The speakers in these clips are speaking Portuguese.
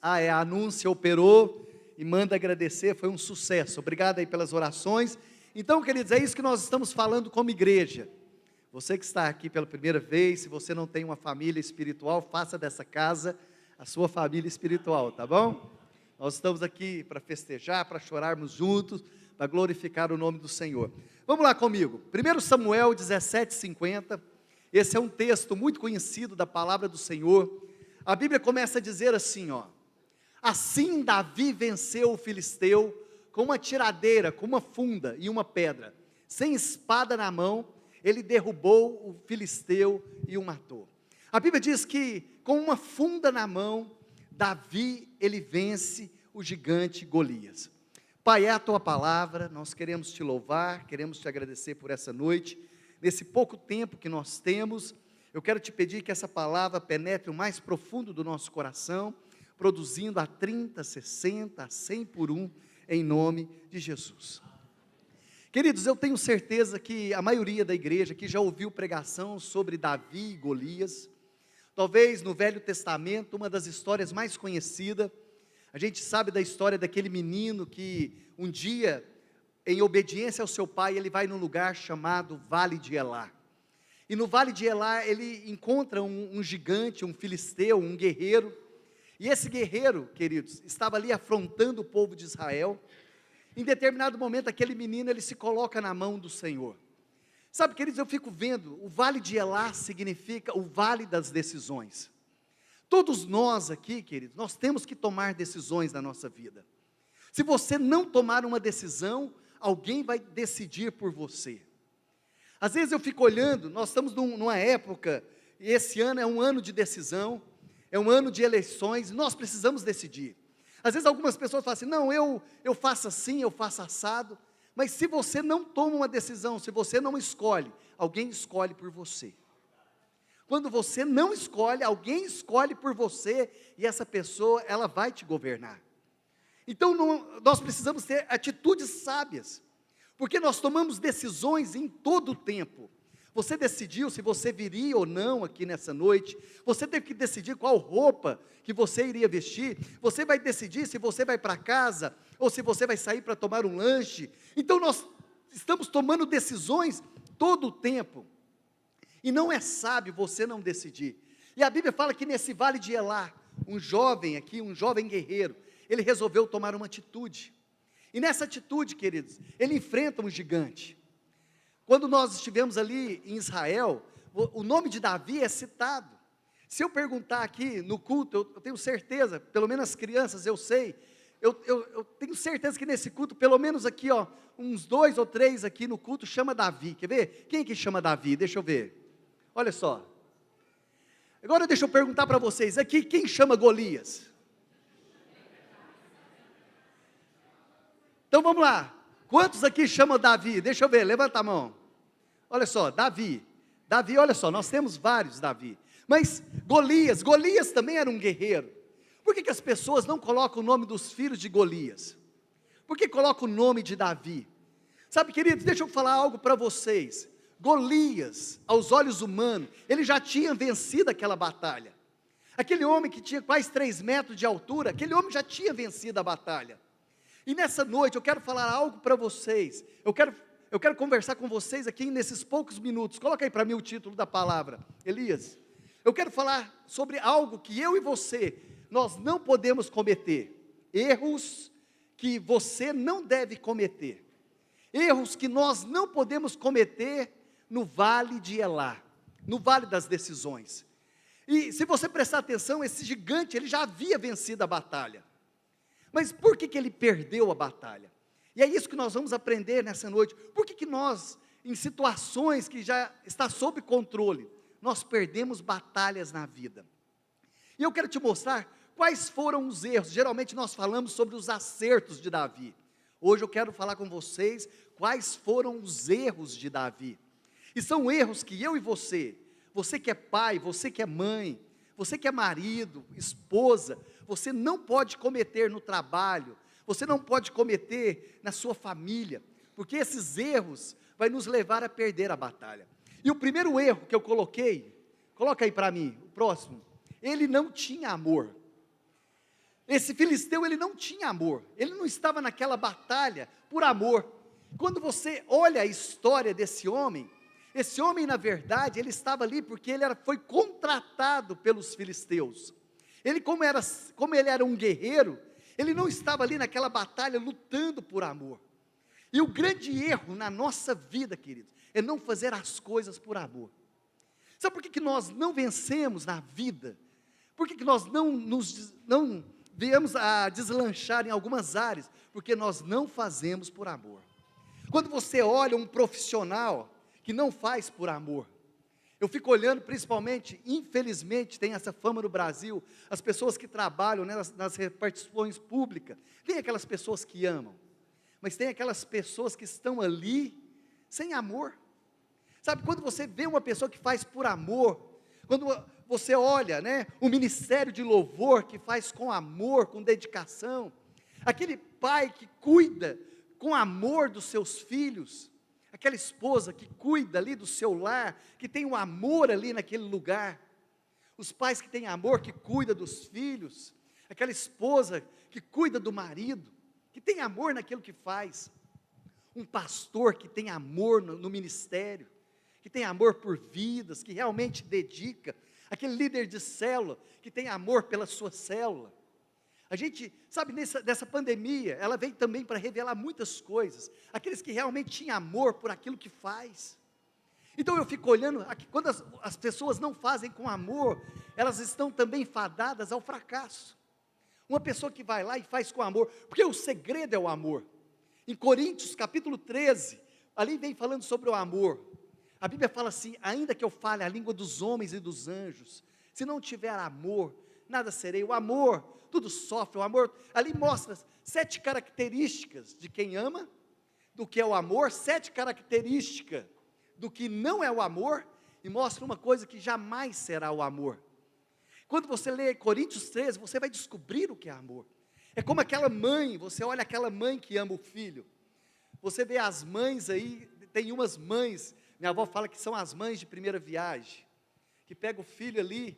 A Anúncia operou e manda agradecer, foi um sucesso. Obrigado aí pelas orações. Então, queridos, é isso que nós estamos falando como igreja. Você que está aqui pela primeira vez, se você não tem uma família espiritual, faça dessa casa a sua família espiritual, tá bom? Nós estamos aqui para festejar, para chorarmos juntos, para glorificar o nome do Senhor. Vamos lá comigo, 1 Samuel 17:50, esse é um texto muito conhecido da palavra do Senhor. A Bíblia começa a dizer assim, ó: assim Davi venceu o filisteu com uma tiradeira, com uma funda e uma pedra, sem espada na mão, ele derrubou o filisteu e o matou. A Bíblia diz que com uma funda na mão, Davi, ele vence o gigante Golias. Pai, é a tua palavra, nós queremos te louvar, queremos te agradecer por essa noite, nesse pouco tempo que nós temos. Eu quero te pedir que essa palavra penetre o mais profundo do nosso coração, produzindo a 30, 60, a 100 por um, em nome de Jesus. Queridos, eu tenho certeza que a maioria da igreja aqui já ouviu pregação sobre Davi e Golias. Talvez no Velho Testamento, uma das histórias mais conhecidas. A gente sabe da história daquele menino que um dia, em obediência ao seu pai, ele vai num lugar chamado Vale de Elá. E no Vale de Elá ele encontra um gigante, um filisteu, um guerreiro. E esse guerreiro, queridos, estava ali afrontando o povo de Israel. Em determinado momento, aquele menino, ele se coloca na mão do Senhor. Sabe, queridos, eu fico vendo, o Vale de Elá significa o Vale das Decisões. Todos nós aqui, queridos, nós temos que tomar decisões na nossa vida. Se você não tomar uma decisão, alguém vai decidir por você. Às vezes eu fico olhando, nós estamos numa época, e esse ano é um ano de decisão, é um ano de eleições, nós precisamos decidir. Às vezes algumas pessoas falam assim, não, eu faço assim, eu faço assado, mas se você não toma uma decisão, se você não escolhe, alguém escolhe por você. Quando você não escolhe, alguém escolhe por você, e essa pessoa, ela vai te governar. Então nós precisamos ter atitudes sábias, porque nós tomamos decisões em todo o tempo. Você decidiu se você viria ou não aqui nessa noite, você teve que decidir qual roupa que você iria vestir, você vai decidir se você vai para casa, ou se você vai sair para tomar um lanche. Então nós estamos tomando decisões todo o tempo, e não é sábio você não decidir. E a Bíblia fala que nesse Vale de Elá, um jovem aqui, um jovem guerreiro, ele resolveu tomar uma atitude, e nessa atitude, queridos, ele enfrenta um gigante. Quando nós estivemos ali em Israel, o nome de Davi é citado. Se eu perguntar aqui no culto, eu tenho certeza, pelo menos as crianças, eu sei, eu tenho certeza que nesse culto, pelo menos aqui, ó, uns 2 ou 3 aqui no culto, chama Davi. Quer ver? Quem que chama Davi? Deixa eu ver. Olha só. Agora deixa eu perguntar para vocês, aqui quem chama Golias? Então vamos lá. Quantos aqui chamam Davi? Deixa eu ver, levanta a mão. Olha só, Davi, olha só, nós temos vários Davi. Mas Golias também era um guerreiro. Por que as pessoas não colocam o nome dos filhos de Golias? Por que colocam o nome de Davi? Sabe, queridos, deixa eu falar algo para vocês. Golias, aos olhos humanos, ele já tinha vencido aquela batalha. Aquele homem que tinha quase 3 metros de altura, aquele homem já tinha vencido a batalha. E nessa noite eu quero falar algo para vocês, eu quero conversar com vocês aqui nesses poucos minutos. Coloca aí para mim o título da palavra, Elias. Eu quero falar sobre algo que eu e você, nós não podemos cometer, erros que você não deve cometer, erros que nós não podemos cometer no Vale de Elá, no Vale das Decisões. E se você prestar atenção, esse gigante, ele já havia vencido a batalha. Mas por que ele perdeu a batalha? E é isso que nós vamos aprender nessa noite. Por que nós, em situações que já está sob controle, nós perdemos batalhas na vida? E eu quero te mostrar quais foram os erros. Geralmente nós falamos sobre os acertos de Davi. Hoje eu quero falar com vocês quais foram os erros de Davi. E são erros que eu e você que é pai, você que é mãe, você que é marido, esposa, você não pode cometer no trabalho, você não pode cometer na sua família, porque esses erros vai nos levar a perder a batalha. E o primeiro erro que eu coloquei, coloca aí para mim, o próximo, ele não tinha amor. Esse filisteu, ele não tinha amor, ele não estava naquela batalha por amor. Quando você olha a história desse homem, esse homem, na verdade, ele estava ali porque foi contratado pelos filisteus. Ele, como ele era um guerreiro, ele não estava ali naquela batalha lutando por amor. E o grande erro na nossa vida, queridos, é não fazer as coisas por amor. Sabe por que nós não vencemos na vida? Por que nós não viemos a deslanchar em algumas áreas? Porque nós não fazemos por amor. Quando você olha um profissional que não faz por amor, eu fico olhando principalmente, infelizmente tem essa fama no Brasil, as pessoas que trabalham, né, nas repartições públicas, tem aquelas pessoas que amam, mas tem aquelas pessoas que estão ali sem amor. Sabe, quando você vê uma pessoa que faz por amor, quando você olha, né, o ministério de louvor que faz com amor, com dedicação, aquele pai que cuida com amor dos seus filhos, aquela esposa que cuida ali do seu lar, que tem um amor ali naquele lugar, os pais que têm amor, que cuida dos filhos, aquela esposa que cuida do marido, que tem amor naquilo que faz, um pastor que tem amor no ministério, que tem amor por vidas, que realmente dedica, aquele líder de célula, que tem amor pela sua célula. A gente, sabe, dessa pandemia, ela veio também para revelar muitas coisas, aqueles que realmente tinham amor por aquilo que faz. Então eu fico olhando, quando as pessoas não fazem com amor, elas estão também fadadas ao fracasso. Uma pessoa que vai lá e faz com amor, porque o segredo é o amor. Em Coríntios capítulo 13, ali vem falando sobre o amor. A Bíblia fala assim: ainda que eu fale a língua dos homens e dos anjos, se não tiver amor, nada serei. O amor, tudo sofre, o amor, ali mostra 7 características de quem ama, do que é o amor, 7 características do que não é o amor, e mostra uma coisa que jamais será o amor. Quando você lê Coríntios 13, você vai descobrir o que é amor. É como aquela mãe, você olha aquela mãe que ama o filho, você vê as mães aí, tem umas mães, minha avó fala que são as mães de primeira viagem, que pega o filho ali.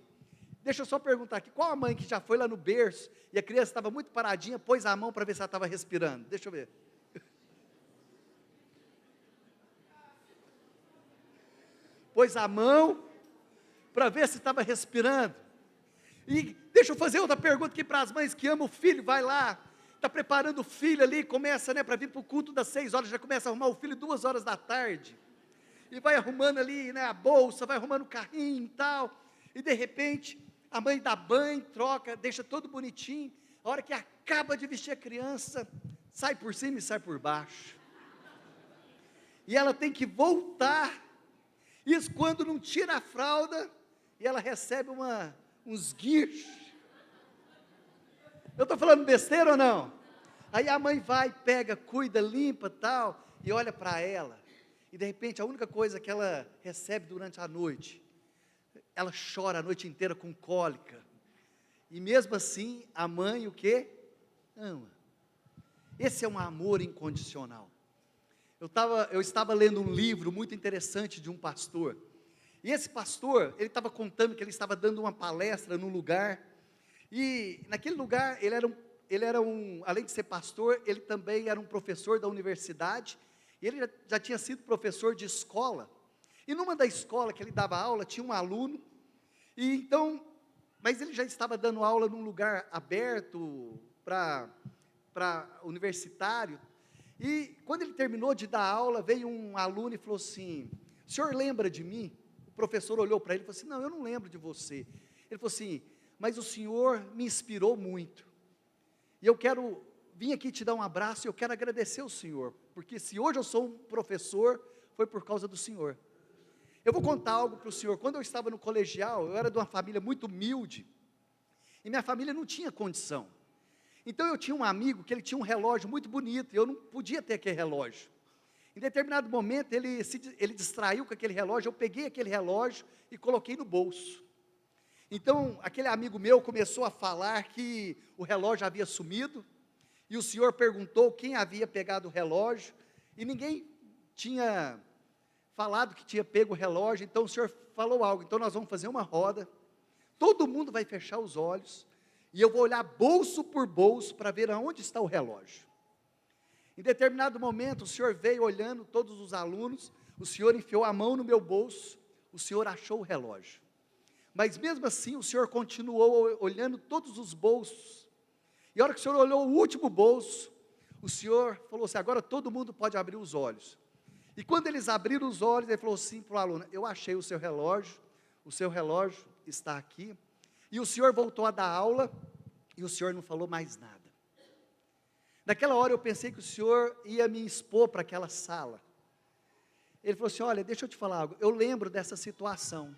Deixa eu só perguntar aqui, qual a mãe que já foi lá no berço, e a criança estava muito paradinha, pôs a mão para ver se ela estava respirando? Deixa eu ver. Pôs a mão para ver se estava respirando. E deixa eu fazer outra pergunta aqui para as mães que amam o filho, vai lá, está preparando o filho ali, começa, né, para vir para o culto das 6 horas, já começa a arrumar o filho 2 horas da tarde, e vai arrumando ali, né, a bolsa, vai arrumando o carrinho e tal, e de repente, a mãe dá banho, troca, deixa todo bonitinho, a hora que acaba de vestir a criança, sai por cima e sai por baixo, e ela tem que voltar, isso quando não tira a fralda, e ela recebe uns guinchos. Eu estou falando besteira ou não? Aí a mãe vai, pega, cuida, limpa tal, e olha para ela, e de repente a única coisa que ela recebe durante a noite, ela chora a noite inteira com cólica, e mesmo assim a mãe o que? Ama. Esse é um amor incondicional. Eu estava lendo um livro muito interessante de um pastor, e esse pastor, ele estava contando que ele estava dando uma palestra num lugar, e naquele lugar, além de ser pastor, ele também era um professor da universidade, e ele já tinha sido professor de escola, e numa da escola que ele dava aula, tinha um aluno, e então, mas ele já estava dando aula num lugar aberto, para universitário, e quando ele terminou de dar aula, veio um aluno e falou assim: o senhor lembra de mim? O professor olhou para ele e falou assim: não, eu não lembro de você. Ele falou assim: mas o senhor me inspirou muito, e eu quero vir aqui te dar um abraço, e eu quero agradecer ao senhor, porque se hoje eu sou um professor, foi por causa do senhor. Eu vou contar algo para o senhor. Quando eu estava no colegial, eu era de uma família muito humilde, e minha família não tinha condição, então eu tinha um amigo que ele tinha um relógio muito bonito, e eu não podia ter aquele relógio. Em determinado momento, ele distraiu com aquele relógio, eu peguei aquele relógio e coloquei no bolso. Então, aquele amigo meu começou a falar que o relógio havia sumido, e o senhor perguntou quem havia pegado o relógio, e ninguém tinha falado que tinha pego o relógio, então o senhor falou algo: então nós vamos fazer uma roda, todo mundo vai fechar os olhos, e eu vou olhar bolso por bolso para ver aonde está o relógio. Em determinado momento, o senhor veio olhando todos os alunos, o senhor enfiou a mão no meu bolso, o senhor achou o relógio. Mas mesmo assim, o senhor continuou olhando todos os bolsos. E a hora que o senhor olhou o último bolso, o senhor falou assim: agora todo mundo pode abrir os olhos. E quando eles abriram os olhos, ele falou assim para o aluno: eu achei o seu relógio está aqui. E o senhor voltou a dar aula, e o senhor não falou mais nada. Naquela hora eu pensei que o senhor ia me expor para aquela sala. Ele falou assim: olha, deixa eu te falar algo, eu lembro dessa situação,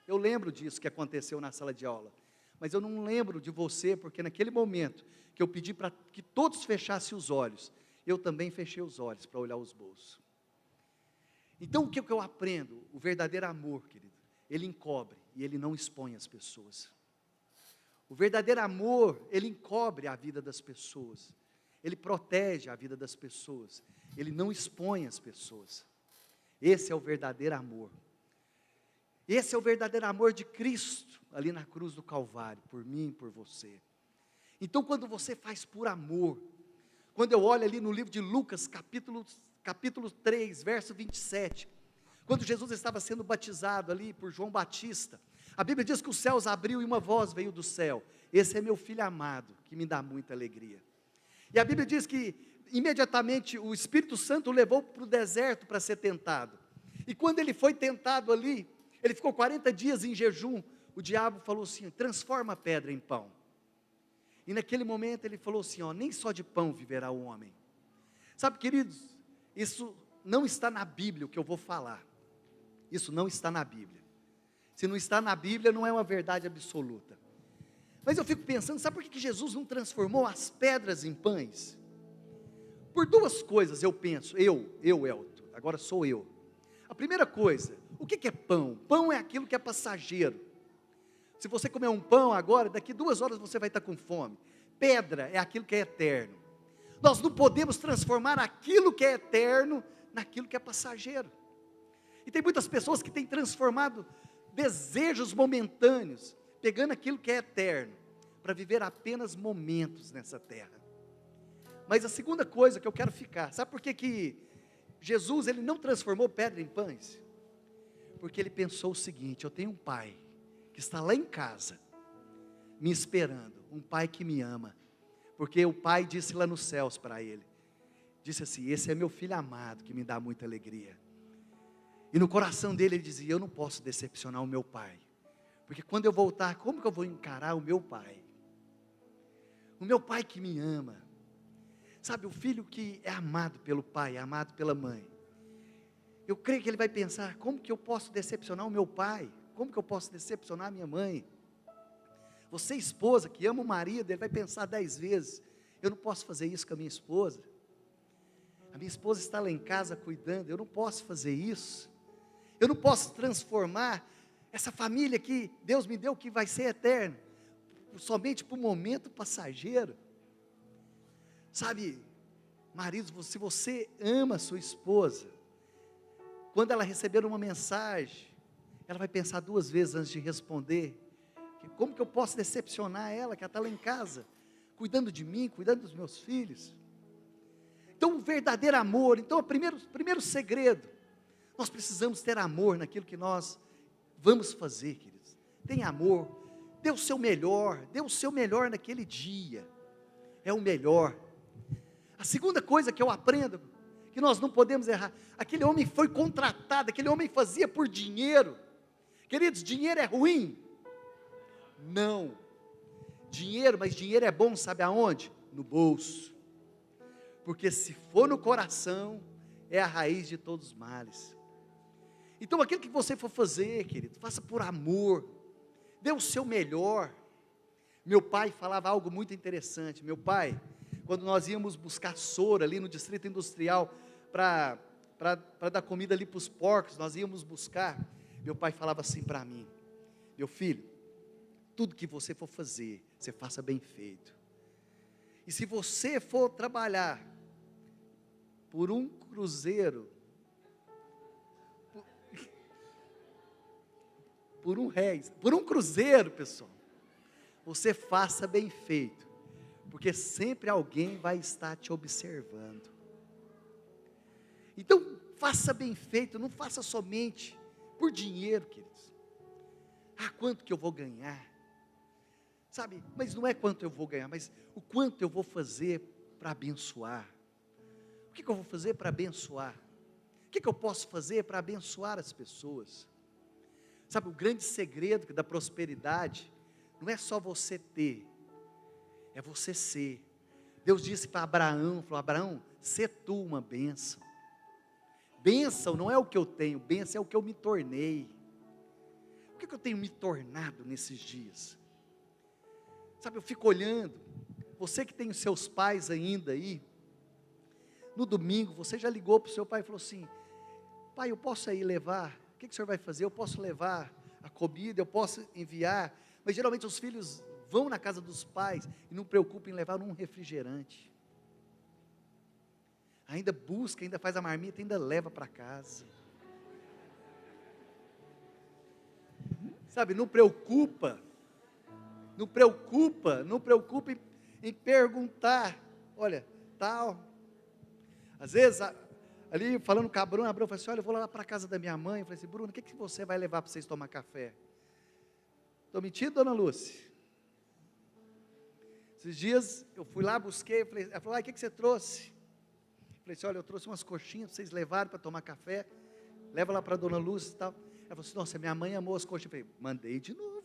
eu lembro disso que aconteceu na sala de aula, mas eu não lembro de você, porque naquele momento que eu pedi para que todos fechassem os olhos, eu também fechei os olhos para olhar os bolsos. Então o que eu aprendo? O verdadeiro amor, querido, ele encobre e ele não expõe as pessoas. O verdadeiro amor, ele encobre a vida das pessoas, ele protege a vida das pessoas, ele não expõe as pessoas. Esse é o verdadeiro amor. Esse é o verdadeiro amor de Cristo, ali na cruz do Calvário, por mim e por você. Então quando você faz por amor, quando eu olho ali no livro de Lucas, capítulo 3, verso 27, quando Jesus estava sendo batizado ali por João Batista, a Bíblia diz que os céus abriu e uma voz veio do céu: esse é meu filho amado, que me dá muita alegria. E a Bíblia diz que imediatamente o Espírito Santo o levou para o deserto para ser tentado. E quando ele foi tentado ali, ele ficou 40 dias em jejum, o diabo falou assim: transforma a pedra em pão. E naquele momento ele falou assim: ó, nem só de pão viverá o homem. Sabe, queridos, isso não está na Bíblia o que eu vou falar. Isso não está na Bíblia. Se não está na Bíblia, não é uma verdade absoluta. Mas eu fico pensando, sabe por que Jesus não transformou as pedras em pães? Por duas coisas eu penso, Elton, agora sou eu. A primeira coisa, o que é pão? Pão é aquilo que é passageiro. Se você comer um pão agora, daqui 2 horas você vai estar com fome. Pedra é aquilo que é eterno. Nós não podemos transformar aquilo que é eterno naquilo que é passageiro. E tem muitas pessoas que têm transformado desejos momentâneos, pegando aquilo que é eterno, para viver apenas momentos nessa terra. Mas a segunda coisa que eu quero ficar, sabe por que Jesus ele não transformou pedra em pães? Porque ele pensou o seguinte: eu tenho um pai que está lá em casa, me esperando, um pai que me ama, porque o pai disse lá nos céus para ele, disse assim: esse é meu filho amado, que me dá muita alegria. E no coração dele ele dizia: eu não posso decepcionar o meu pai, porque quando eu voltar, como que eu vou encarar o meu pai? O meu pai que me ama. Sabe, o filho que é amado pelo pai, é amado pela mãe. Eu creio que ele vai pensar: como que eu posso decepcionar o meu pai? Como que eu posso decepcionar a minha mãe? Você, esposa, que ama o marido, ele vai pensar 10 vezes: eu não posso fazer isso com a minha esposa. A minha esposa está lá em casa cuidando, eu não posso fazer isso. Eu não posso transformar essa família que Deus me deu, que vai ser eterna, somente por um momento passageiro. Sabe, maridos, se você ama a sua esposa, quando ela receber uma mensagem, ela vai pensar 2 vezes antes de responder. Como que eu posso decepcionar ela, que ela está lá em casa, cuidando de mim, cuidando dos meus filhos? Então o verdadeiro amor, então o primeiro segredo, nós precisamos ter amor naquilo que nós vamos fazer, queridos. Tem amor, dê o seu melhor naquele dia, é o melhor. A segunda coisa que eu aprendo, que nós não podemos errar, aquele homem foi contratado, aquele homem fazia por dinheiro. Queridos, dinheiro é ruim? Não. Mas dinheiro é bom, sabe aonde? No bolso. Porque se for no coração, é a raiz de todos os males. Então aquilo que você for fazer, querido, faça por amor, dê o seu melhor. Meu pai falava algo muito interessante. Meu pai, quando nós íamos buscar soro ali no Distrito Industrial, para dar comida ali para os porcos, nós íamos buscar, meu pai falava assim para mim: meu filho, tudo que você for fazer, você faça bem feito. E se você for trabalhar por um cruzeiro, por um cruzeiro, pessoal, você faça bem feito, porque sempre alguém vai estar te observando. Então, faça bem feito, não faça somente por dinheiro, queridos. Quanto que eu vou ganhar? Sabe, mas não é quanto eu vou ganhar, mas o quanto eu vou fazer para abençoar. O que eu vou fazer para abençoar? O que eu posso fazer para abençoar as pessoas? Sabe, o grande segredo da prosperidade não é só você ter, é você ser. Deus disse para Abraão, falou: Abraão, sê tu uma bênção. Bênção não é o que eu tenho, bênção é o que eu me tornei. O que eu tenho me tornado nesses dias? Sabe, eu fico olhando, você que tem os seus pais ainda aí, no domingo, você já ligou para o seu pai e falou assim: pai, eu posso aí levar, o que o senhor vai fazer? Eu posso levar a comida, eu posso enviar, mas geralmente os filhos vão na casa dos pais e não preocupam em levar um refrigerante, ainda busca, ainda faz a marmita, ainda leva para casa, sabe, não preocupa em perguntar, olha, tal, às vezes, ali falando com a Bruna, falou assim: olha, eu vou lá para a casa da minha mãe. Eu falei assim: Bruna, o que você vai levar para vocês tomar café? Estou mentindo, dona Lúcia? Esses dias, eu fui lá, busquei, ela falou: o que você trouxe? Eu falei assim: olha, eu trouxe umas coxinhas para vocês levarem para tomar café, leva lá para a dona Lúcia e tal. Ela falou assim: nossa, minha mãe amou as coxinhas. Eu falei: mandei de novo.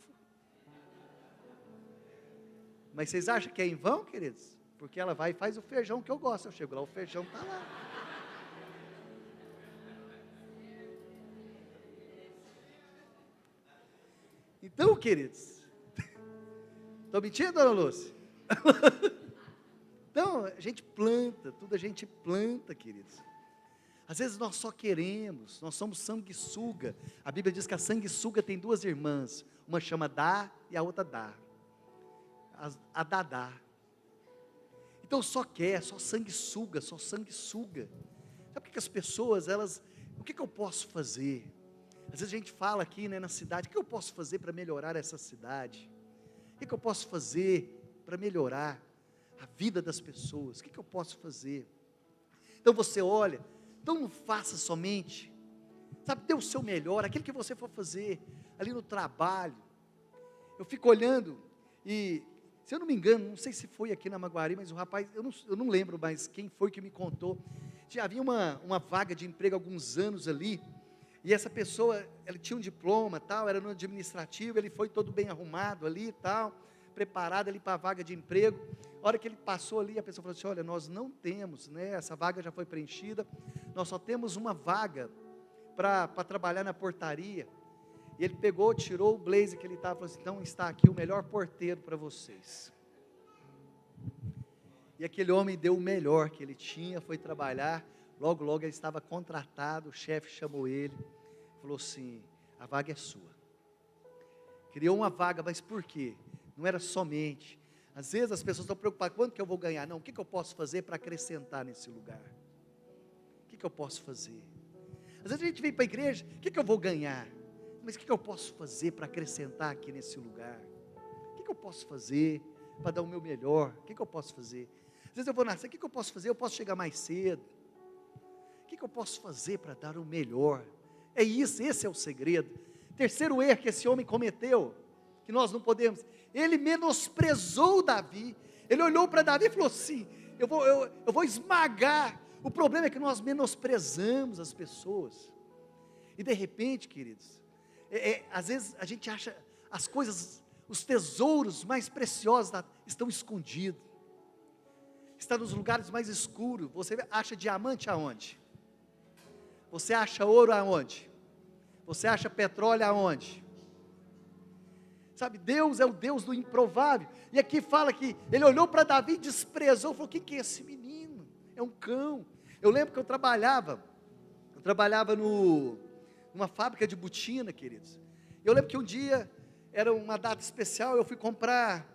Mas vocês acham que é em vão, queridos? Porque ela vai e faz o feijão que eu gosto. Eu chego lá, o feijão está lá. Então, queridos, estou mentindo, dona Lúcia? Então, a gente planta, tudo a gente planta, queridos. Às vezes nós só queremos, nós somos sanguessuga. A Bíblia diz que a sanguessuga tem duas irmãs, uma chama Dá e a outra Dá. A Dadá. Então só quer, só sanguessuga. Sabe por que as pessoas, o que eu posso fazer? Às vezes a gente fala aqui, né, na cidade, o que eu posso fazer para melhorar essa cidade? O que eu posso fazer para melhorar a vida das pessoas? O que eu posso fazer? Então você olha, então não faça somente, sabe, dê o seu melhor, aquilo que você for fazer, ali no trabalho. Eu fico olhando, e se eu não me engano, não sei se foi aqui na Maguari, mas o rapaz, eu não lembro mais quem foi que me contou, já havia uma vaga de emprego há alguns anos ali, e essa pessoa, ela tinha um diploma, tal, era no administrativo, ele foi todo bem arrumado ali, tal, preparado ali para a vaga de emprego. A hora que ele passou ali, a pessoa falou assim: olha, nós não temos, né, essa vaga já foi preenchida, nós só temos uma vaga para trabalhar na portaria. E ele pegou, tirou o blazer que ele estava, falou assim: então está aqui o melhor porteiro para vocês. E aquele homem deu o melhor que ele tinha, foi trabalhar. Logo, logo ele estava contratado, o chefe chamou ele, falou assim: a vaga é sua. Criou uma vaga, mas por quê? Não era somente, às vezes as pessoas estão preocupadas: quanto que eu vou ganhar? Não, o que eu posso fazer para acrescentar nesse lugar? O que eu posso fazer? Às vezes a gente vem para a igreja: o que eu vou ganhar? Mas o que eu posso fazer para acrescentar aqui nesse lugar? O que eu posso fazer para dar o meu melhor? O que eu posso fazer? Às vezes eu vou nascer, o que eu posso fazer? Eu posso chegar mais cedo. O que eu posso fazer para dar o melhor? É isso, esse é o segredo. Terceiro erro que esse homem cometeu, que nós não podemos, ele menosprezou Davi. Ele olhou para Davi e falou assim: eu vou esmagar. O problema é que nós menosprezamos as pessoas, e de repente, queridos, às vezes a gente acha as coisas, os tesouros mais preciosos estão escondidos, está nos lugares mais escuros. Você acha diamante aonde? Você acha ouro aonde? Você acha petróleo aonde? Sabe, Deus é o Deus do improvável. E aqui fala que ele olhou para Davi e desprezou, falou: o que é esse menino? É um cão. Eu lembro que eu trabalhava numa fábrica de botina, queridos. Eu lembro que um dia, era uma data especial, eu fui comprar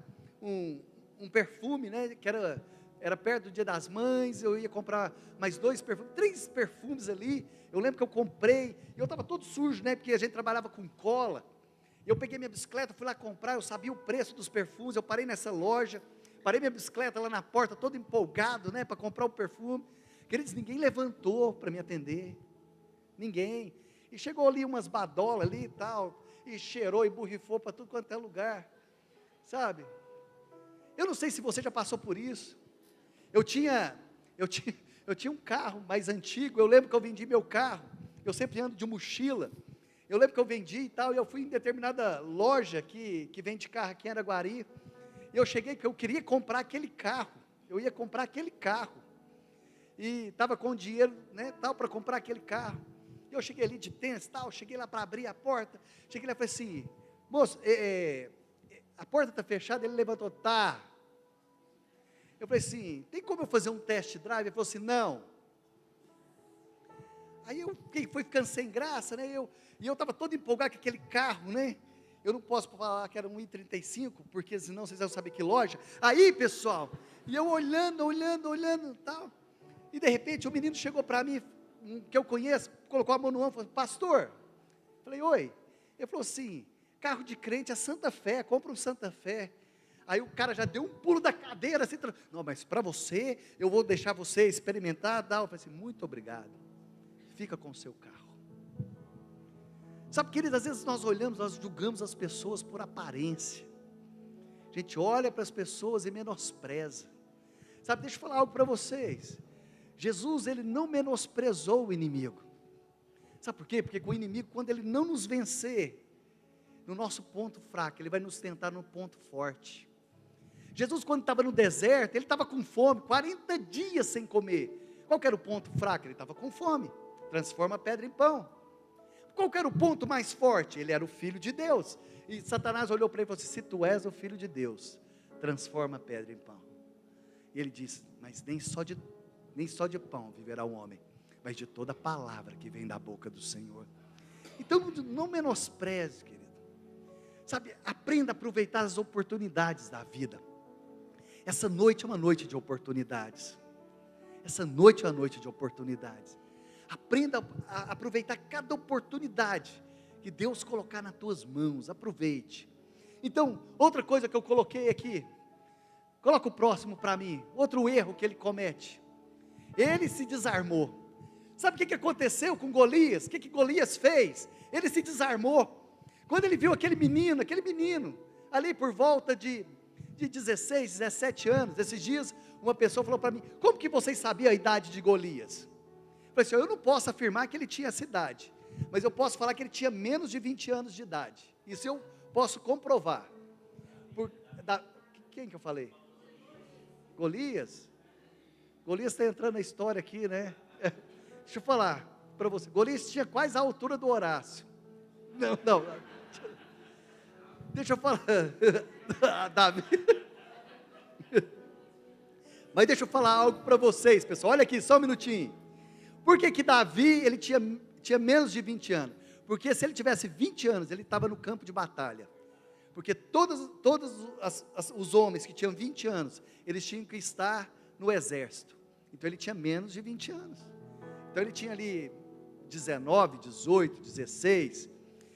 um perfume, né, que era perto do Dia das Mães. Eu ia comprar mais 2 perfumes, 3 perfumes ali. Eu lembro que eu comprei, e eu estava todo sujo, né, porque a gente trabalhava com cola. Eu peguei minha bicicleta, fui lá comprar, eu sabia o preço dos perfumes, eu parei nessa loja, parei minha bicicleta lá na porta, todo empolgado, né, para comprar o perfume. Queridos, ninguém levantou para me atender, ninguém. E chegou ali umas badolas ali e tal, e cheirou e borrifou para tudo quanto é lugar, sabe? Eu não sei se você já passou por isso. Eu tinha um carro mais antigo, eu lembro que eu vendi meu carro, eu sempre ando de mochila, eu lembro que eu vendi e tal, e eu fui em determinada loja que vende carro aqui em Araguari, e eu cheguei que eu queria comprar aquele carro, eu ia comprar aquele carro, e estava com dinheiro, né, tal, para comprar aquele carro, e eu cheguei ali de tênis, tal, cheguei lá para abrir a porta, cheguei lá e falei assim, moço, a porta está fechada, ele levantou, tá. Eu falei assim, tem como eu fazer um test drive? Ele falou assim, não. Aí eu fui ficando sem graça, né, e eu estava todo empolgado com aquele carro, né, eu não posso falar que era um I-35, porque senão vocês vão saber que loja. Aí, pessoal, e eu olhando, tal, e de repente o menino chegou para mim, que eu conheço, colocou a mão no ombro, falou, pastor, falei, oi, ele falou assim, carro de crente é Santa Fé, compra um Santa Fé. Aí o cara já deu um pulo da cadeira, assim, não, mas para você, eu vou deixar você experimentar, tal. Eu falei assim, muito obrigado, fica com o seu carro. Sabe, queridos, às vezes nós olhamos, nós julgamos as pessoas por aparência, a gente olha para as pessoas e menospreza. Sabe, deixa eu falar algo para vocês, Jesus, ele não menosprezou o inimigo. Sabe por quê? Porque o inimigo, quando ele não nos vencer no nosso ponto fraco, ele vai nos tentar no ponto forte. Jesus, quando estava no deserto, ele estava com fome, 40 dias sem comer. Qual que era o ponto fraco? Ele estava com fome. Transforma a pedra em pão. Qual que era o ponto mais forte? Ele era o Filho de Deus. E Satanás olhou para ele e falou assim, se tu és o Filho de Deus, transforma a pedra em pão. E ele disse, mas nem só de pão viverá o homem, mas de toda palavra que vem da boca do Senhor. Então não menospreze, querido. Sabe, aprenda a aproveitar as oportunidades da vida. Essa noite é uma noite de oportunidades. Essa noite é uma noite de oportunidades. Aprenda a aproveitar cada oportunidade que Deus colocar nas tuas mãos. Aproveite. Então, outra coisa que eu coloquei aqui, coloca o próximo para mim. Outro erro que ele comete. Ele se desarmou. Sabe o que aconteceu com Golias? O que Golias fez? Ele se desarmou. Quando ele viu aquele menino, ali por volta de 16, 17 anos, esses dias, uma pessoa falou para mim, como que vocês sabiam a idade de Golias? Eu falei assim, eu não posso afirmar que ele tinha essa idade, mas eu posso falar que ele tinha menos de 20 anos de idade, isso eu posso comprovar. Quem que eu falei? Golias? Golias está entrando na história aqui, né? Deixa eu falar para você, Golias tinha quase a altura do Horácio. Não. Deixa eu falar, Davi. Mas deixa eu falar algo para vocês, pessoal. Olha aqui, só um minutinho. Por que Davi, ele tinha menos de 20 anos? Porque se ele tivesse 20 anos, ele estava no campo de batalha. Porque todos os homens que tinham 20 anos, eles tinham que estar no exército. Então ele tinha menos de 20 anos. Então ele tinha ali 19, 18, 16.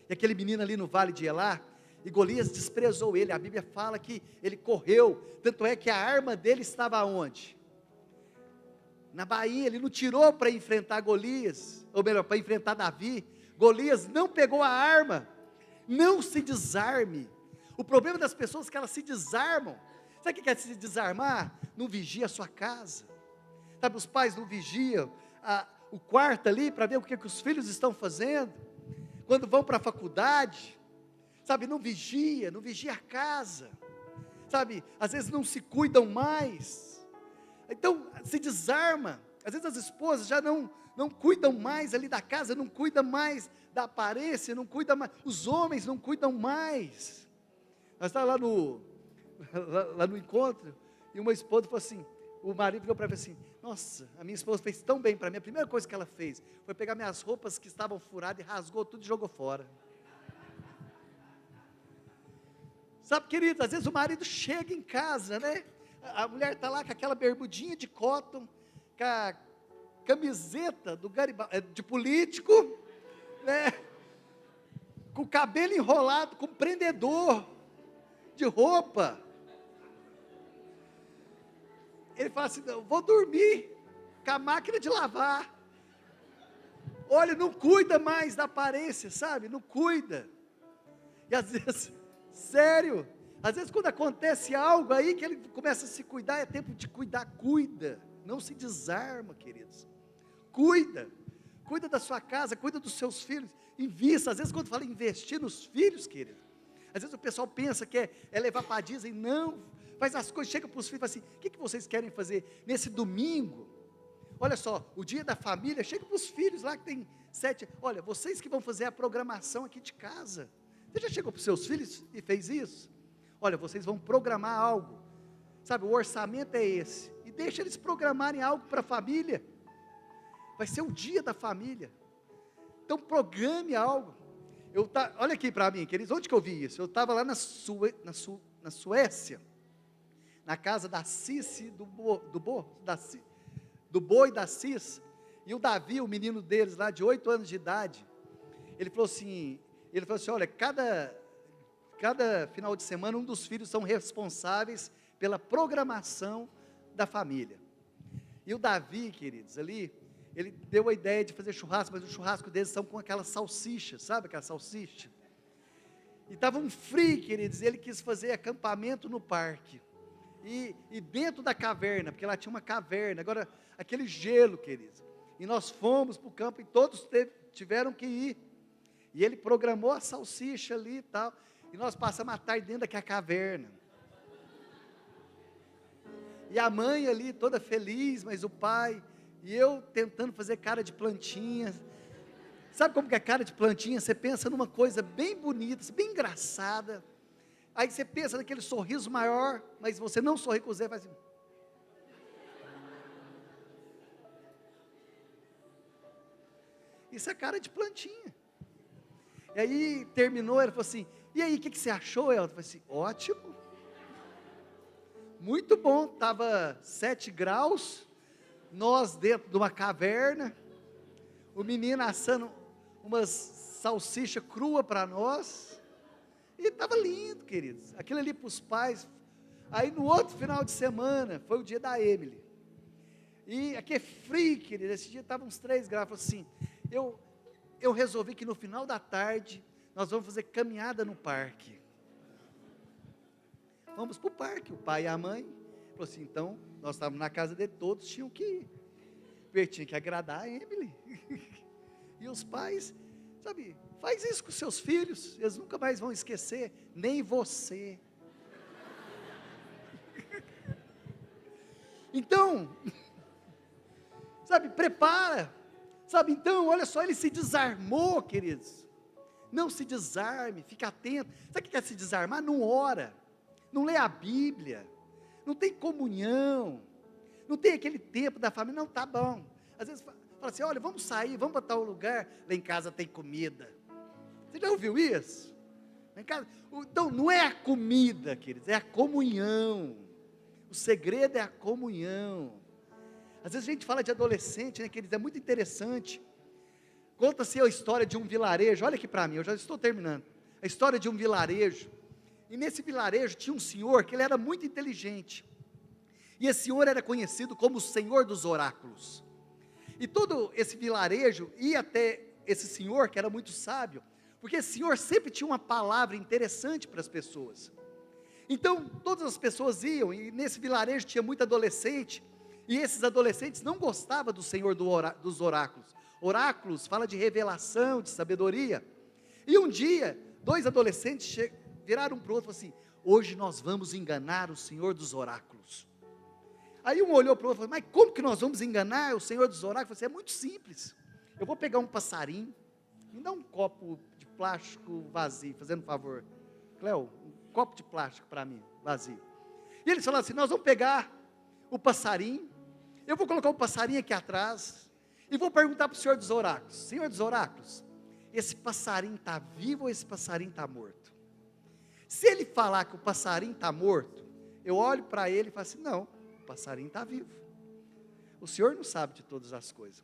E aquele menino ali no vale de Elá, e Golias desprezou ele. A Bíblia fala que ele correu, tanto é que a arma dele estava onde? Na bainha. Ele não tirou para enfrentar Golias, ou melhor, para enfrentar Davi. Golias não pegou a arma. Não se desarme. O problema das pessoas é que elas se desarmam. Sabe o que é se desarmar? Não vigia a sua casa. Sabe, os pais não vigiam o quarto ali, para ver o que os filhos estão fazendo. Quando vão para a faculdade, sabe, não vigia a casa, sabe, às vezes não se cuidam mais, então se desarma. Às vezes as esposas já não cuidam mais ali da casa, não cuidam mais da aparência, não cuidam mais, os homens não cuidam mais. Nós estávamos lá no encontro, e uma esposa falou assim, o marido virou para mim assim, nossa, a minha esposa fez tão bem para mim, a primeira coisa que ela fez, foi pegar minhas roupas que estavam furadas, e rasgou tudo e jogou fora. Sabe, querido, às vezes o marido chega em casa, né, a mulher está lá com aquela bermudinha de cotton, com a camiseta de político, né, com o cabelo enrolado, com prendedor de roupa. Ele fala assim, não, vou dormir com a máquina de lavar. Olha, não cuida mais da aparência, sabe? Não cuida. E às vezes, sério, às vezes quando acontece algo aí que ele começa a se cuidar, é tempo de cuidar, cuida. Não se desarma, queridos. Cuida da sua casa, cuida dos seus filhos, invista. Às vezes quando fala investir nos filhos, querido, às vezes o pessoal pensa que é levar para a Disney, não, faz as coisas, chega para os filhos e fala assim, o que vocês querem fazer nesse domingo? Olha só, o dia da família, chega para os filhos lá que tem 7, olha, vocês que vão fazer a programação aqui de casa, você já chegou para os seus filhos e fez isso? Olha, vocês vão programar algo, sabe, o orçamento é esse, e deixa eles programarem algo para a família, vai ser o dia da família, então programe algo. Olha aqui para mim, queridos, onde que eu vi isso? Eu estava lá na Suécia, na casa da Cici, do Bo e da Cis, e o Davi, o menino deles lá, de 8 anos de idade, ele falou assim, olha, cada final de semana, um dos filhos são responsáveis pela programação da família, e o Davi, queridos, ali, ele deu a ideia de fazer churrasco, mas o churrasco deles são com aquela salsicha, sabe aquela salsicha? E estava um frio, queridos, e ele quis fazer acampamento no parque, e dentro da caverna, porque lá tinha uma caverna, agora, aquele gelo, queridos, e nós fomos para o campo, e todos tiveram que ir, e ele programou a salsicha ali e tal, e nós passamos a tarde dentro daquela caverna, e a mãe ali, toda feliz, mas o pai, e eu tentando fazer cara de plantinha, sabe como que é cara de plantinha? Você pensa numa coisa bem bonita, bem engraçada, aí você pensa naquele sorriso maior, mas você não sorri com o Zé, faz assim, isso é cara de plantinha, e aí terminou, ela falou assim, e aí, o que você achou? Ela falou assim, ótimo, muito bom, estava 7 graus, nós dentro de uma caverna, o menino assando umas salsicha crua para nós, e estava lindo, queridos, aquilo ali para os pais. Aí no outro final de semana, foi o dia da Emily, e aqui é frio, querido, esse dia estava uns 3 graus, falou assim, eu resolvi que no final da tarde, nós vamos fazer caminhada no parque, vamos para o parque, o pai e a mãe, falou assim, então, nós estávamos na casa dele, todos tinham que ir, porque tinha que agradar a Emily, e os pais, sabe, faz isso com seus filhos, eles nunca mais vão esquecer, nem você, então, sabe, prepara, sabe, então, olha só, ele se desarmou, queridos, não se desarme, fica atento, sabe o que é se desarmar? Não ora, não lê a Bíblia, não tem comunhão, não tem aquele tempo da família, não, tá bom, às vezes fala assim, olha, vamos sair, vamos para tal lugar, lá em casa tem comida, você já ouviu isso? Lá em casa, então não é a comida, queridos, é a comunhão, o segredo é a comunhão. Às vezes a gente fala de adolescente, né, queridos, é muito interessante, conta-se a história de um vilarejo, olha aqui para mim, eu já estou terminando, a história de um vilarejo, e nesse vilarejo tinha um senhor, que ele era muito inteligente, e esse senhor era conhecido como o Senhor dos Oráculos, e todo esse vilarejo ia até esse senhor, que era muito sábio, porque esse senhor sempre tinha uma palavra interessante para as pessoas, então todas as pessoas iam, e nesse vilarejo tinha muito adolescente, e esses adolescentes não gostavam do Senhor dos Oráculos, oráculos fala de revelação, de sabedoria, e um dia, 2 adolescentes viraram para o outro e falaram assim, hoje nós vamos enganar o Senhor dos Oráculos, aí um olhou para o outro e falou, mas como que nós vamos enganar o Senhor dos Oráculos? É muito simples, eu vou pegar um passarinho, me dá um copo de plástico vazio, fazendo um favor, Cleo, um copo de plástico para mim, vazio, e eles falaram assim, nós vamos pegar o passarinho, eu vou colocar o passarinho aqui atrás, e vou perguntar para o Senhor dos Oráculos, Senhor dos Oráculos, esse passarinho está vivo ou esse passarinho está morto? Se ele falar que o passarinho está morto, eu olho para ele e falo assim, não, o passarinho está vivo, o Senhor não sabe de todas as coisas,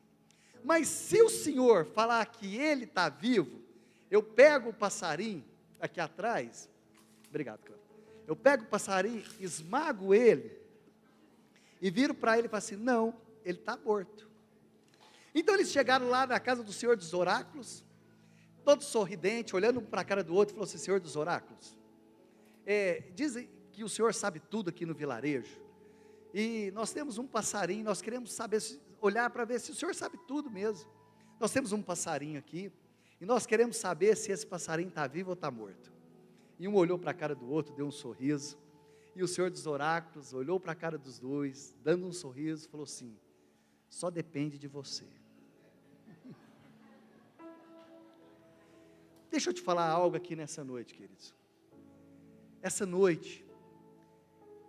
mas se o Senhor falar que ele está vivo, eu pego o passarinho aqui atrás, obrigado, Cláudio. Eu pego o passarinho, esmago ele, e viro para ele e falo assim, não, ele está morto. Então eles chegaram lá na casa do Senhor dos Oráculos, todo sorridente, olhando um para a cara do outro, falou assim, Senhor dos Oráculos, dizem que o Senhor sabe tudo aqui no vilarejo, e nós temos um passarinho, nós queremos saber, olhar para ver se o Senhor sabe tudo mesmo. Nós temos um passarinho aqui, e nós queremos saber se esse passarinho está vivo ou está morto. E um olhou para a cara do outro, deu um sorriso, e o Senhor dos Oráculos olhou para a cara dos dois, dando um sorriso, falou assim, só depende de você. Deixa eu te falar algo aqui nessa noite, queridos. Essa noite,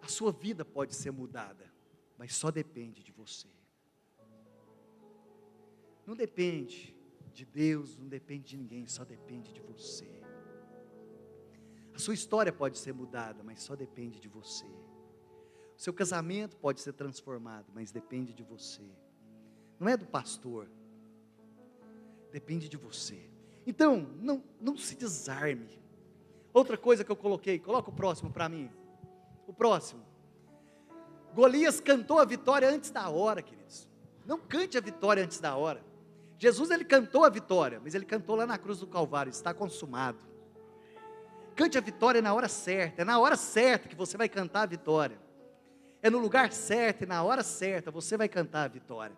a sua vida pode ser mudada, mas só depende de você. Não depende de Deus, não depende de ninguém, só depende de você. A sua história pode ser mudada, mas só depende de você. O seu casamento pode ser transformado, mas depende de você. Não é do pastor, depende de você. Então, não se desarme. Outra coisa que eu coloquei, coloca o próximo para mim. O próximo. Golias cantou a vitória antes da hora, queridos. Não cante a vitória antes da hora. Jesus, ele cantou a vitória, mas ele cantou lá na cruz do Calvário, está consumado. Cante a vitória na hora certa, é na hora certa que você vai cantar a vitória. É no lugar certo e na hora certa você vai cantar a vitória.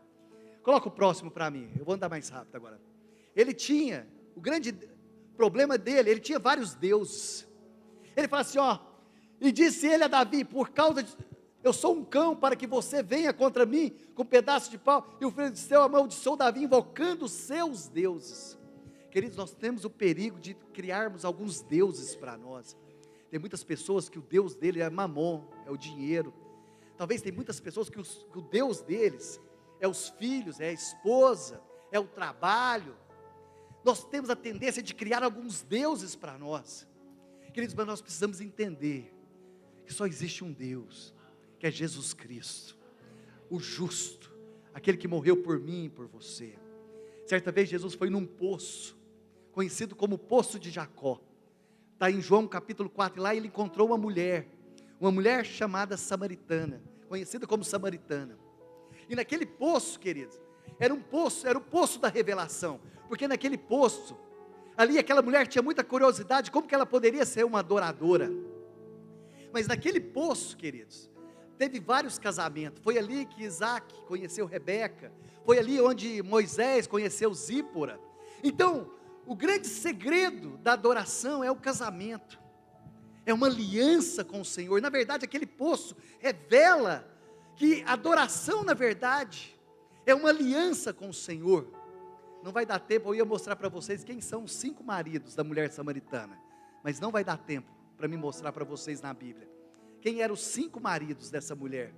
Coloca o próximo para mim, eu vou andar mais rápido agora. Ele tinha, o grande problema dele, ele tinha vários deuses. Ele fala assim, e disse ele a Davi, por causa de, eu sou um cão para que você venha contra mim com um pedaço de pau, e o filisteu amaldiçoou Davi invocando os seus deuses. Queridos, nós temos o perigo de criarmos alguns deuses para nós. Tem muitas pessoas que o Deus dele é mamon, é o dinheiro. Talvez tem muitas pessoas que o Deus deles é os filhos, é a esposa, é o trabalho. Nós temos a tendência de criar alguns deuses para nós. Queridos, mas nós precisamos entender que só existe um Deus, que é Jesus Cristo, o justo, aquele que morreu por mim e por você. Certa vez Jesus foi num poço, conhecido como Poço de Jacó, está em João capítulo 4, e lá ele encontrou uma mulher chamada samaritana, conhecida como samaritana, e naquele poço, queridos, era o poço da revelação, porque naquele poço, ali aquela mulher tinha muita curiosidade, como que ela poderia ser uma adoradora, mas naquele poço, queridos, teve vários casamentos, foi ali que Isaac conheceu Rebeca, foi ali onde Moisés conheceu Zípora. Então, o grande segredo da adoração é o casamento, é uma aliança com o Senhor. Na verdade, aquele poço revela que a adoração, na verdade, é uma aliança com o Senhor. Não vai dar tempo, eu ia mostrar para vocês quem são os 5 maridos da mulher samaritana, mas não vai dar tempo para me mostrar para vocês na Bíblia. Quem eram os 5 maridos dessa mulher?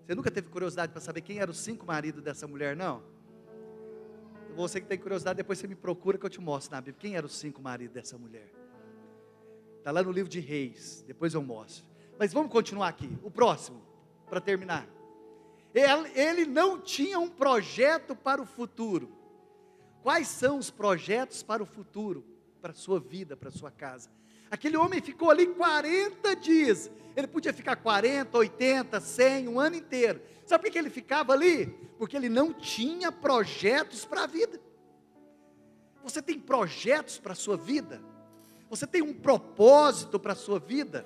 Você nunca teve curiosidade para saber quem eram os 5 maridos dessa mulher, não? Você que tem curiosidade, depois você me procura que eu te mostro na Bíblia. Quem eram os 5 maridos dessa mulher? Está lá no livro de Reis, depois eu mostro. Mas vamos continuar aqui, o próximo, para terminar. Ele não tinha um projeto para o futuro. Quais são os projetos para o futuro? Para a sua vida, para a sua casa. Aquele homem ficou ali 40 dias, ele podia ficar 40, 80, 100, um ano inteiro. Sabe por que ele ficava ali? Porque ele não tinha projetos para a vida. Você tem projetos para a sua vida? Você tem um propósito para a sua vida?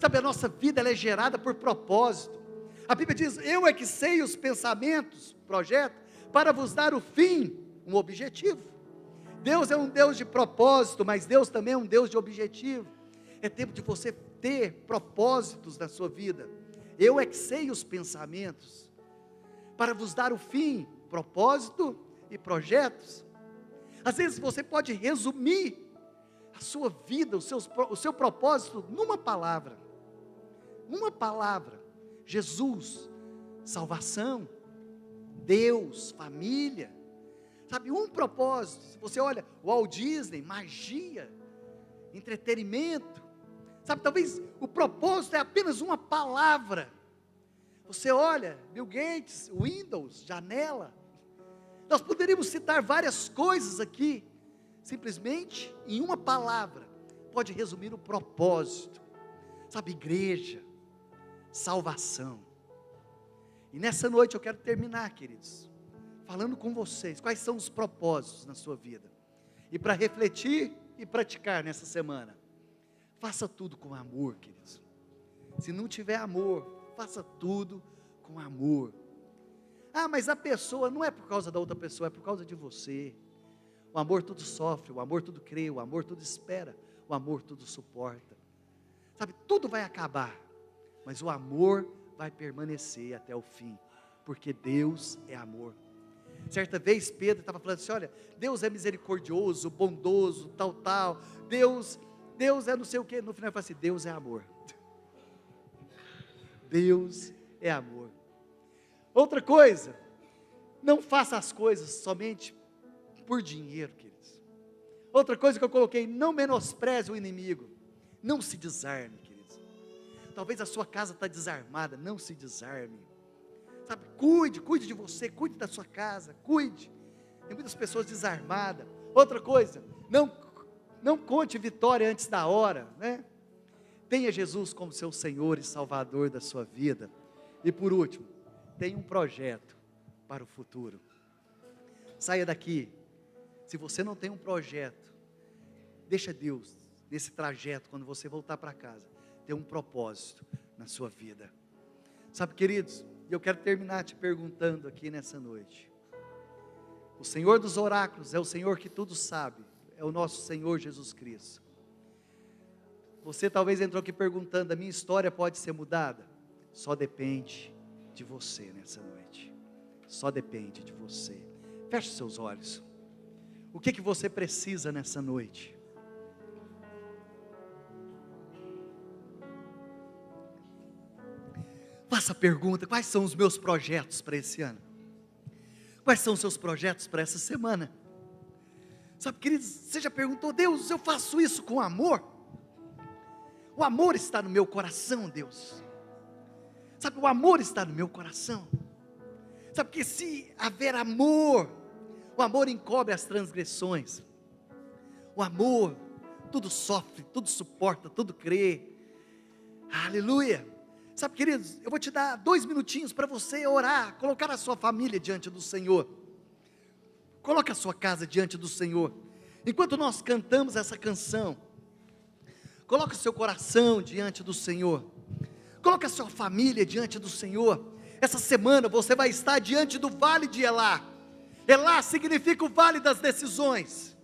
Sabe, a nossa vida ela é gerada por propósito. A Bíblia diz, eu é que sei os pensamentos, projeto, para vos dar o fim, um objetivo. Deus é um Deus de propósito, mas Deus também é um Deus de objetivo. É tempo de você ter propósitos na sua vida. Eu é que sei os pensamentos, para vos dar o fim, propósito e projetos. Às vezes você pode resumir a sua vida, o seu propósito numa palavra. Uma palavra: Jesus, salvação, Deus, família. Sabe, um propósito. Se você olha, Walt Disney, magia, entretenimento. Sabe, talvez o propósito é apenas uma palavra. Você olha, Bill Gates, Windows, janela. Nós poderíamos citar várias coisas aqui. simplesmente em uma palavra, pode resumir o propósito. Sabe, igreja, salvação. E nessa noite eu quero terminar, queridos, falando com vocês, quais são os propósitos na sua vida. E para refletir e praticar nessa semana, faça tudo com amor, queridos. Se não tiver amor, faça tudo com amor. Ah, mas a pessoa, não é por causa da outra pessoa, é por causa de você. O amor tudo sofre, o amor tudo crê, o amor tudo espera, o amor tudo suporta. Sabe, tudo vai acabar, mas o amor vai permanecer até o fim, porque Deus é amor. Certa vez Pedro estava falando assim, olha, Deus é misericordioso, bondoso, tal, Deus é não sei o que, no final ele fala assim, Deus é amor. Deus é amor. Outra coisa, não faça as coisas somente por dinheiro, queridos. Outra coisa que eu coloquei, não menospreze o inimigo, não se desarme, queridos. Talvez a sua casa está desarmada, não se desarme. Sabe, cuide de você, cuide da sua casa, cuide. Tem muitas pessoas desarmadas. Outra coisa, não conte vitória antes da hora, né? Tenha Jesus como seu Senhor e Salvador da sua vida. E por último, tenha um projeto para o futuro. Saia daqui, se você não tem um projeto, deixa Deus, nesse trajeto, quando você voltar para casa, ter um propósito na sua vida. Sabe, queridos, eu quero terminar te perguntando aqui nessa noite. O Senhor dos oráculos é o Senhor que tudo sabe, é o nosso Senhor Jesus Cristo. Você talvez entrou aqui perguntando, a minha história pode ser mudada? Só depende de você nessa noite. Só depende de você. Feche seus olhos. O que você precisa nessa noite? Faça a pergunta, quais são os meus projetos para esse ano? Quais são os seus projetos para essa semana? Sabe, queridos, você já perguntou, Deus, eu faço isso com amor? O amor está no meu coração, Deus. Sabe, o amor está no meu coração. Sabe que se haver amor, o amor encobre as transgressões. O amor, tudo sofre, tudo suporta, tudo crê. Aleluia. Sabe, queridos, eu vou te dar 2 minutinhos para você orar, colocar a sua família diante do Senhor. Coloque a sua casa diante do Senhor. Enquanto nós cantamos essa canção, coloque o seu coração diante do Senhor. Coloque a sua família diante do Senhor. Essa semana você vai estar diante do vale de Elá. Elá significa o vale das decisões.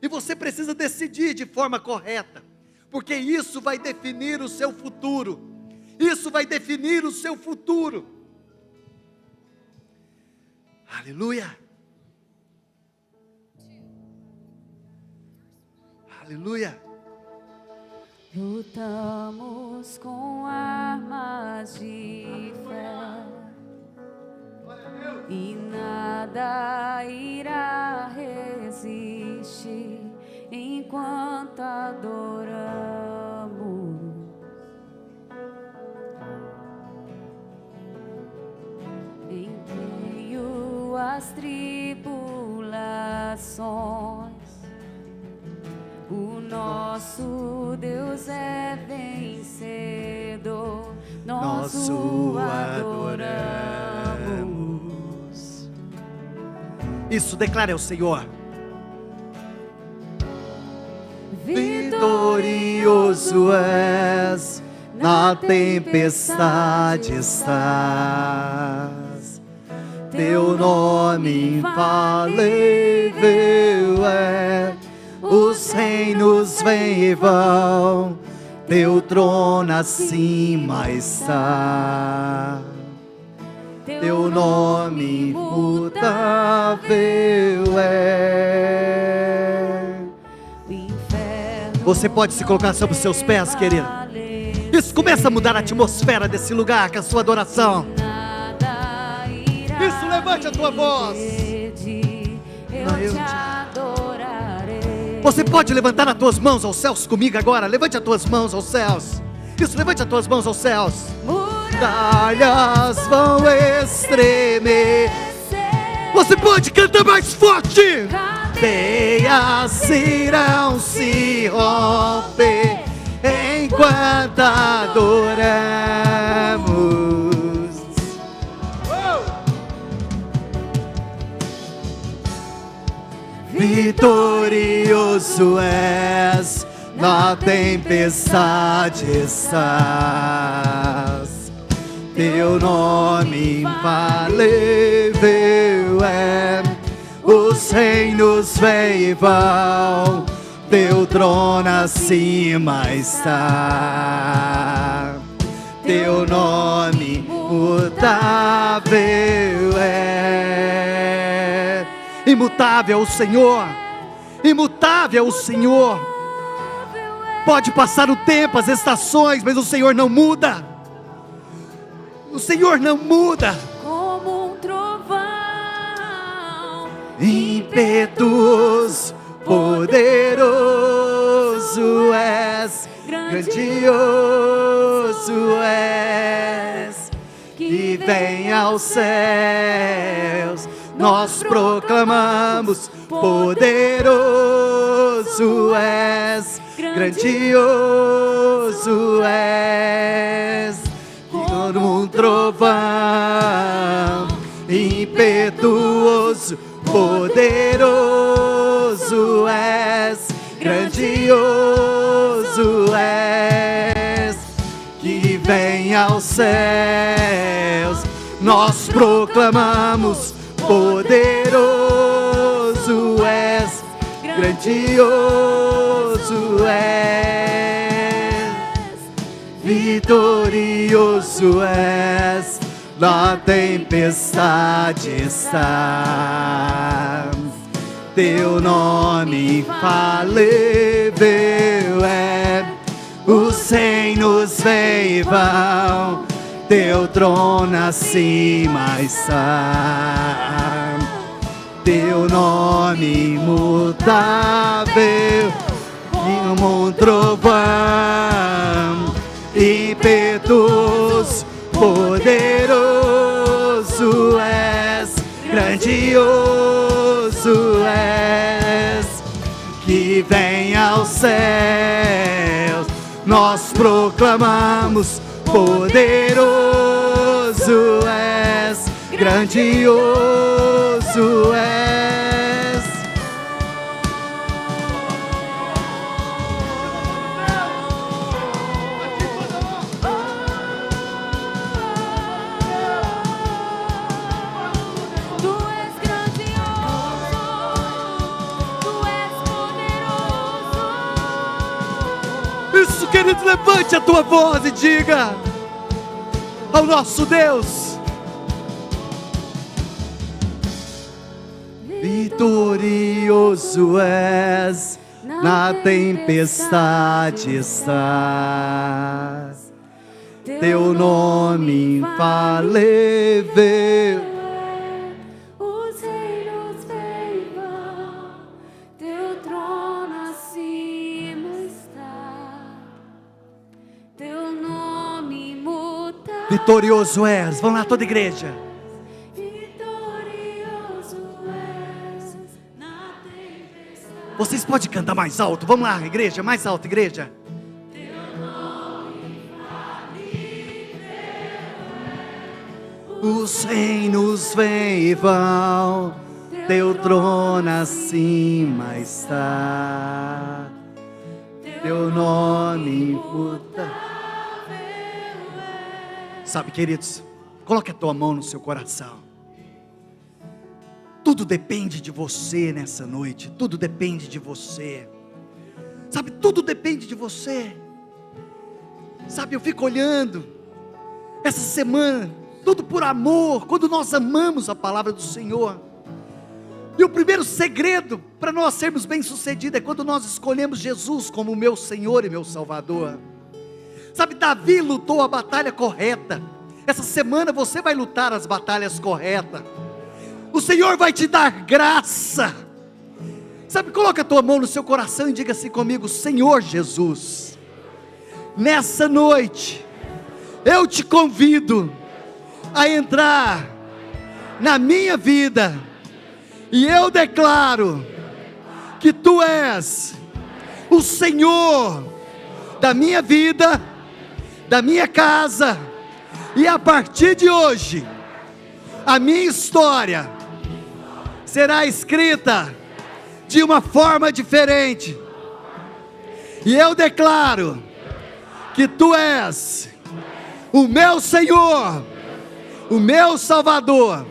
E você precisa decidir de forma correta, porque isso vai definir o seu futuro. Isso vai definir o seu futuro. Aleluia. Aleluia. Lutamos com armas de fé e nada irá resistir enquanto adoramos. Em meio às tribulações, o nosso Deus é vencedor, nós o adoramos. Isso, declare ao Senhor. Vitorioso és, na tempestade estás, teu nome infalível é. Os reinos vêm e vão, teu trono acima está. Teu nome imutável é. Você pode se colocar sobre os seus pés, querido. Isso começa a mudar a atmosfera desse lugar com a sua adoração. Isso, levante a tua voz. Eu te adorarei. Você pode levantar as tuas mãos aos céus comigo agora. Levante as tuas mãos aos céus. Isso, levante as tuas mãos aos céus. Muralhas vão estremecer. Você pode cantar mais forte. cadeias irão se romper enquanto adoramos. Vitorioso és, na tempestade estás. Teu nome infalível é. Os reinos vêm e vão, teu trono acima está. Teu nome imutável é. Imutável o Senhor, imutável o Senhor. Pode passar o tempo, as estações, mas o Senhor não muda. O Senhor não muda. Como um trovão, Impetuoso, poderoso és, grandioso és, que vem aos céus. Nós proclamamos, poderoso és, grandioso és, como um trovão, impetuoso, poderoso és, grandioso és, que vem aos céus. Nós proclamamos, poderoso és, grandioso és, vitorioso és, na tempestade está. Teu nome infalível é. Os reinos vêm e vão, teu trono acima está. Teu nome imutável, como um trovão, impetuoso, poderoso és, grandioso és, que vem aos céus. Nós proclamamos, poderoso és, grandioso és. tu és grandioso, tu és poderoso. Isso, querido, levante a tua voz e diga ao nosso Deus: vitorioso és, na tempestade estás. Teu nome infalível. Os reinos vêm e vão, teu trono acima está. Teu nome imutável. Vitorioso és. Vamos lá, toda igreja. Vitorioso és, na tempestade. Vocês podem cantar mais alto? Vamos lá, igreja, mais alto, igreja. Os reinos vêm e vão, teu trono acima está. Teu nome imutável. Sabe, queridos, coloque a tua mão no seu coração. Tudo depende de você nessa noite. Tudo depende de você. Sabe, tudo depende de você. Sabe, eu fico olhando essa semana, tudo por amor, quando nós amamos a palavra do Senhor. E o primeiro segredo para nós sermos bem-sucedidos é quando nós escolhemos Jesus como meu Senhor e meu Salvador. Sabe, Davi lutou a batalha correta. Essa semana você vai lutar as batalhas corretas. O Senhor vai te dar graça. Sabe, coloca a tua mão no seu coração e diga assim comigo: Senhor Jesus, nessa noite eu te convido a entrar na minha vida, e eu declaro que Tu és o Senhor da minha vida, da minha casa, e a partir de hoje, a minha história será escrita de uma forma diferente, e eu declaro que Tu és o meu Senhor, o meu Salvador.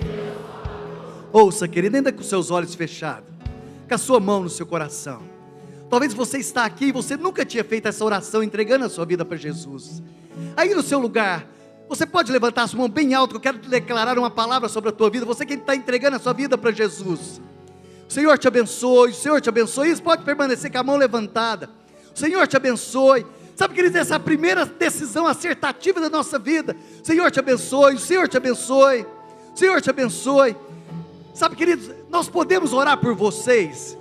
Ouça, querido, ainda com seus olhos fechados, com a sua mão no seu coração. Talvez você está aqui e você nunca tinha feito essa oração, entregando a sua vida para Jesus. Aí no seu lugar, você pode levantar a sua mão bem alto, que eu quero declarar uma palavra sobre a tua vida. Você que está entregando a sua vida para Jesus, o Senhor te abençoe, o Senhor te abençoe. Isso pode permanecer com a mão levantada. O Senhor te abençoe. Sabe, queridos, essa é a primeira decisão acertativa da nossa vida. O Senhor te abençoe, o Senhor te abençoe, o Senhor te abençoe. Sabe, queridos, nós podemos orar por vocês.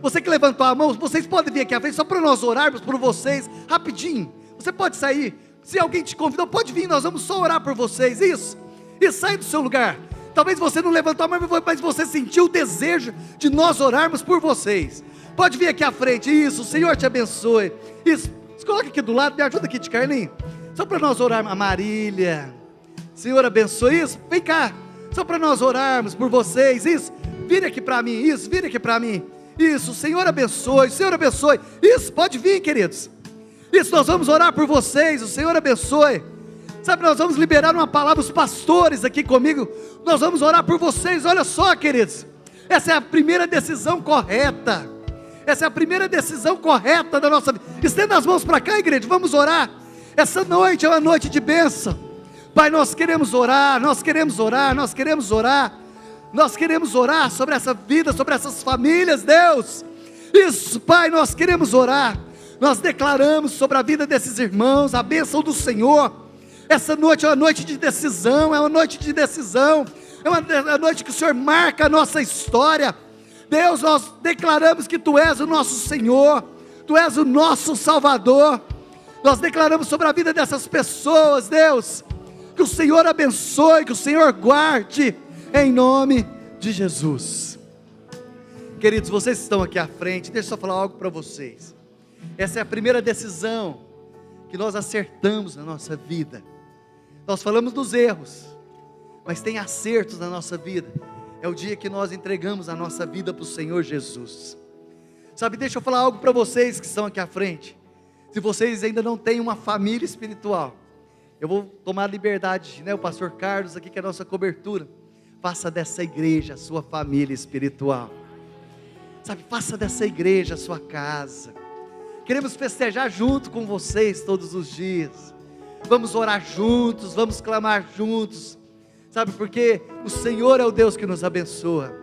Você que levantou a mão, vocês podem vir aqui à frente, só para nós orarmos por vocês, rapidinho. Você pode sair, se alguém te convidou, pode vir, nós vamos só orar por vocês, isso, sai do seu lugar. Talvez você não levantou a mão, mas você sentiu o desejo de nós orarmos por vocês. Pode vir aqui à frente, isso, o Senhor te abençoe. Isso, se coloca aqui do lado, me ajuda aqui, Carlinhos, só para nós orarmos. A Marília, Senhor abençoe, isso, vem cá, só para nós orarmos por vocês, isso, vire aqui para mim, isso, vire aqui para mim. Isso, o Senhor abençoe, o Senhor abençoe. Isso, pode vir, queridos. Isso, nós vamos orar por vocês, o Senhor abençoe. Sabe, nós vamos liberar uma palavra, os pastores aqui comigo, nós vamos orar por vocês. Olha só, queridos, essa é a primeira decisão correta. Essa é a primeira decisão correta da nossa vida. Estenda as mãos para cá, igreja, vamos orar. Essa noite é uma noite de bênção. Pai, nós queremos orar, nós queremos orar, nós queremos orar. Nós queremos orar sobre essa vida, sobre essas famílias, Deus. Isso, Pai, nós queremos orar. Nós declaramos sobre a vida desses irmãos a bênção do Senhor. Essa noite é uma noite de decisão, é uma noite de decisão, é uma noite que o Senhor marca a nossa história. Deus, nós declaramos que Tu és o nosso Senhor, Tu és o nosso Salvador. Nós declaramos sobre a vida dessas pessoas, Deus, que o Senhor abençoe, que o Senhor guarde, em nome de Jesus. Queridos, vocês estão aqui à frente, deixa eu só falar algo para vocês. Essa é a primeira decisão que nós acertamos na nossa vida. Nós falamos dos erros, mas tem acertos na nossa vida. É o dia que nós entregamos a nossa vida para o Senhor Jesus. Sabe, deixa eu falar algo para vocês que estão aqui à frente. Se vocês ainda não têm uma família espiritual, eu vou tomar a liberdade, o pastor Carlos aqui, que é a nossa cobertura, faça dessa igreja a sua família espiritual. Sabe, faça dessa igreja a sua casa. Queremos festejar junto com vocês todos os dias. Vamos orar juntos, vamos clamar juntos. Sabe, porque o Senhor é o Deus que nos abençoa.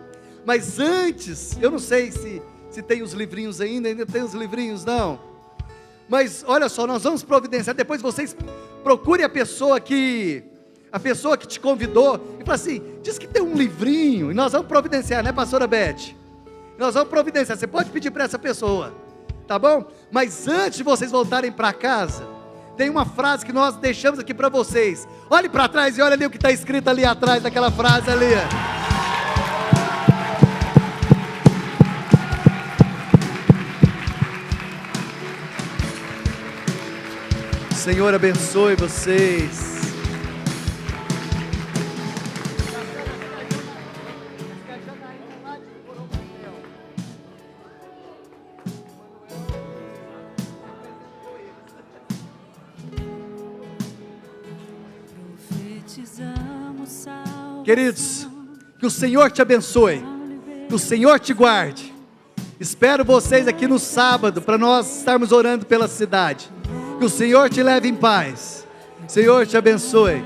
Mas antes, eu não sei se tem os livrinhos ainda tem os livrinhos, não. Mas olha só, nós vamos providenciar, depois vocês procurem a pessoa que te convidou, e fala assim, diz que tem um livrinho, e nós vamos providenciar, né, pastora Beth? Nós vamos providenciar, você pode pedir para essa pessoa, tá bom? Mas antes de vocês voltarem para casa, tem uma frase que nós deixamos aqui para vocês. Olhe para trás e olha ali o que está escrito ali atrás daquela frase ali. Senhor abençoe vocês. Queridos, que o Senhor te abençoe, que o Senhor te guarde. Espero vocês aqui no sábado, para nós estarmos orando pela cidade. Que o Senhor te leve em paz, Senhor te abençoe.